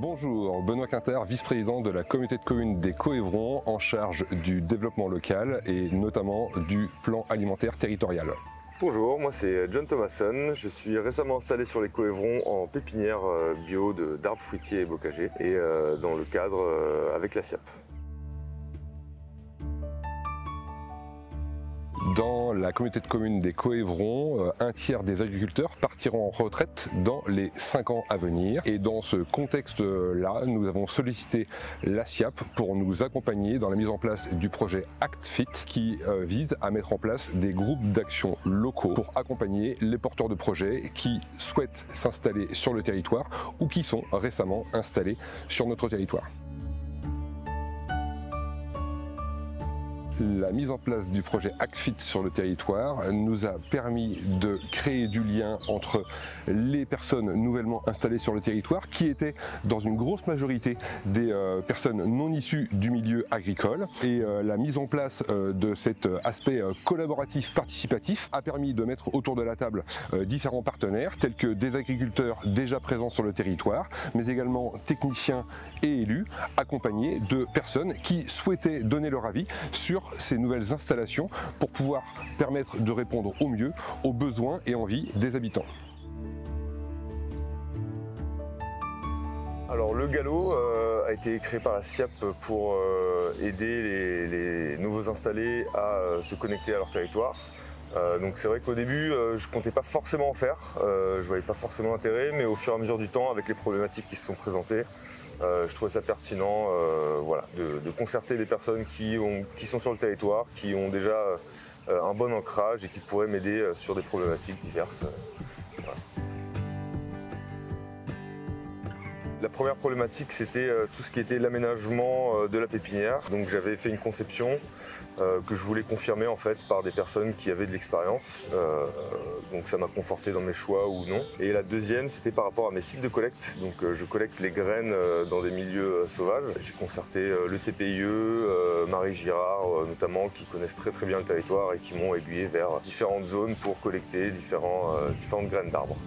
Bonjour, Benoît Quinter, vice-président de la communauté de communes des Coévrons en charge du développement local et notamment du plan alimentaire territorial. Bonjour, moi c'est John Thomasson, je suis récemment installé sur les Coévrons en pépinière bio d'arbres fruitiers et bocagers et dans le cadre avec la SIAP. Dans la communauté de communes des Coévrons, un tiers des agriculteurs partiront en retraite dans les 5 ans à venir. Et dans ce contexte-là, nous avons sollicité la SIAP pour nous accompagner dans la mise en place du projet ActFit qui vise à mettre en place des groupes d'action locaux pour accompagner les porteurs de projets qui souhaitent s'installer sur le territoire ou qui sont récemment installés sur notre territoire. La mise en place du projet ActFit sur le territoire nous a permis de créer du lien entre les personnes nouvellement installées sur le territoire qui étaient dans une grosse majorité des personnes non issues du milieu agricole et la mise en place de cet aspect collaboratif participatif a permis de mettre autour de la table différents partenaires tels que des agriculteurs déjà présents sur le territoire mais également techniciens et élus accompagnés de personnes qui souhaitaient donner leur avis sur ces nouvelles installations pour pouvoir permettre de répondre au mieux aux besoins et envies des habitants. Alors le galop a été créé par la SIAP pour aider les nouveaux installés à se connecter à leur territoire. Donc c'est vrai qu'au début je comptais pas forcément en faire, je voyais pas forcément l'intérêt, mais au fur et à mesure du temps avec les problématiques qui se sont présentées, je trouvais ça pertinent voilà, de concerter les personnes qui sont sur le territoire, qui ont déjà un bon ancrage et qui pourraient m'aider sur des problématiques diverses. Voilà. La première problématique, c'était tout ce qui était l'aménagement de la pépinière. Donc j'avais fait une conception que je voulais confirmer en fait par des personnes qui avaient de l'expérience. Donc ça m'a conforté dans mes choix ou non. Et la deuxième, c'était par rapport à mes sites de collecte. Donc je collecte les graines dans des milieux sauvages. J'ai concerté le CPIE, Marie Girard notamment, qui connaissent très bien le territoire et qui m'ont aiguillé vers différentes zones pour collecter différentes graines d'arbres.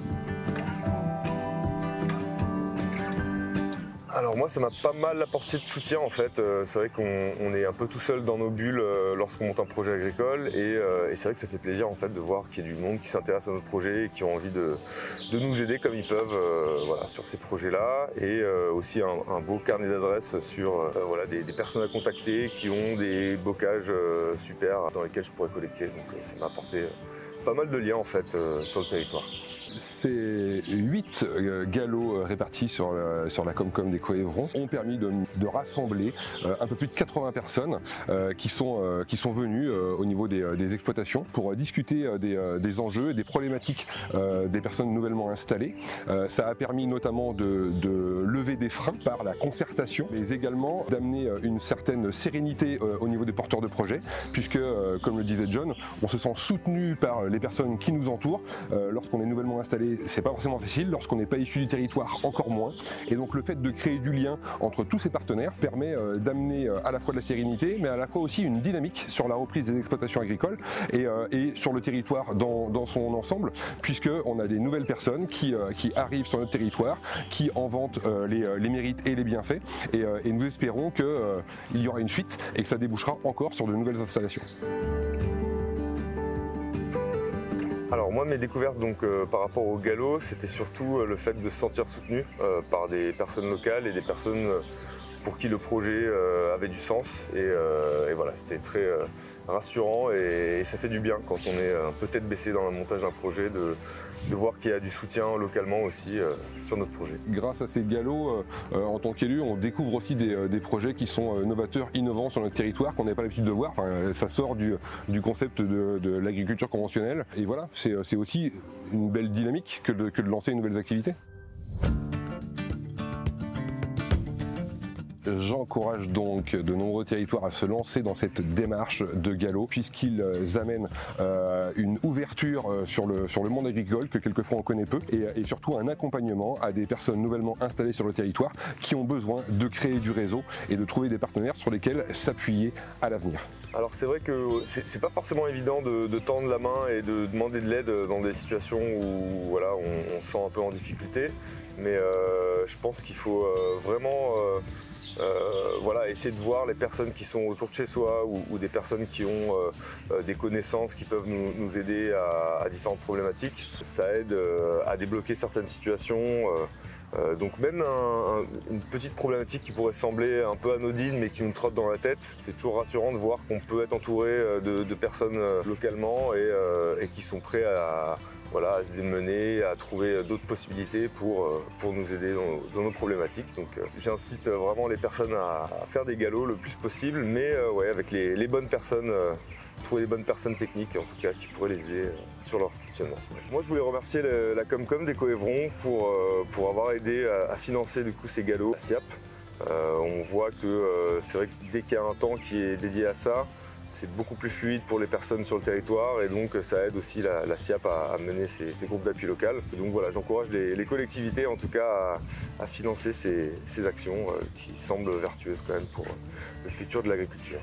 Alors moi ça m'a pas mal apporté de soutien en fait, c'est vrai qu'on est un peu tout seul dans nos bulles lorsqu'on monte un projet agricole et c'est vrai que ça fait plaisir en fait de voir qu'il y a du monde qui s'intéresse à notre projet et qui ont envie de nous aider comme ils peuvent voilà, sur ces projets-là et aussi un beau carnet d'adresses sur voilà, des personnes à contacter qui ont des bocages super dans lesquels je pourrais collecter, donc ça m'a apporté pas mal de liens en fait sur le territoire. Ces 8 galops répartis sur la Comcom des Coévrons ont permis de rassembler un peu plus de 80 personnes qui sont venues au niveau des exploitations pour discuter des enjeux et des problématiques des personnes nouvellement installées. Ça a permis notamment de lever des freins par la concertation, mais également d'amener une certaine sérénité au niveau des porteurs de projets, puisque, comme le disait John, on se sent soutenu par les personnes qui nous entourent lorsqu'on est nouvellement installé, c'est pas forcément facile, lorsqu'on n'est pas issu du territoire encore moins, et donc le fait de créer du lien entre tous ces partenaires permet d'amener à la fois de la sérénité mais à la fois aussi une dynamique sur la reprise des exploitations agricoles et sur le territoire dans son ensemble, puisque on a des nouvelles personnes qui arrivent sur notre territoire, qui en vantent les mérites et les bienfaits et nous espérons qu'il y aura une suite et que ça débouchera encore sur de nouvelles installations. Alors moi mes découvertes donc, par rapport au galop, c'était surtout le fait de se sentir soutenu par des personnes locales et des personnes pour qui le projet avait du sens et voilà, c'était très rassurant et ça fait du bien quand on est un peu tête baissée dans le montage d'un projet de voir qu'il y a du soutien localement aussi sur notre projet. Grâce à ces galops, en tant qu'élu, on découvre aussi des projets qui sont novateurs, innovants sur notre territoire, qu'on n'avait pas l'habitude de voir. Enfin, ça sort du concept de l'agriculture conventionnelle. Et voilà, c'est aussi une belle dynamique que de lancer de nouvelles activités. J'encourage donc de nombreux territoires à se lancer dans cette démarche de galop puisqu'ils amènent une ouverture sur le monde agricole que quelquefois on connaît peu et surtout un accompagnement à des personnes nouvellement installées sur le territoire qui ont besoin de créer du réseau et de trouver des partenaires sur lesquels s'appuyer à l'avenir. Alors c'est vrai que c'est pas forcément évident de tendre la main et de demander de l'aide dans des situations où voilà, on se sent un peu en difficulté, mais je pense qu'il faut vraiment voilà, essayer de voir les personnes qui sont autour de chez soi ou des personnes qui ont des connaissances qui peuvent nous aider à différentes problématiques. Ça aide à débloquer certaines situations. Donc même une petite problématique qui pourrait sembler un peu anodine mais qui nous trotte dans la tête, c'est toujours rassurant de voir qu'on peut être entouré de personnes localement et qui sont prêts à se démener, à trouver d'autres possibilités pour nous aider dans nos problématiques. Donc j'incite vraiment les personnes à faire des galops le plus possible, mais ouais, avec les bonnes personnes, trouver les bonnes personnes techniques en tout cas qui pourraient les aider sur leur questionnement. Moi je voulais remercier la Comcom des Coévrons pour avoir aidé à financer du coup ces galops, la SIAP. On voit que c'est vrai que dès qu'il y a un temps qui est dédié à ça, c'est beaucoup plus fluide pour les personnes sur le territoire et donc ça aide aussi la SIAP à mener ces groupes d'appui local. Et donc voilà, j'encourage les collectivités en tout cas à financer ces actions qui semblent vertueuses quand même pour le futur de l'agriculture.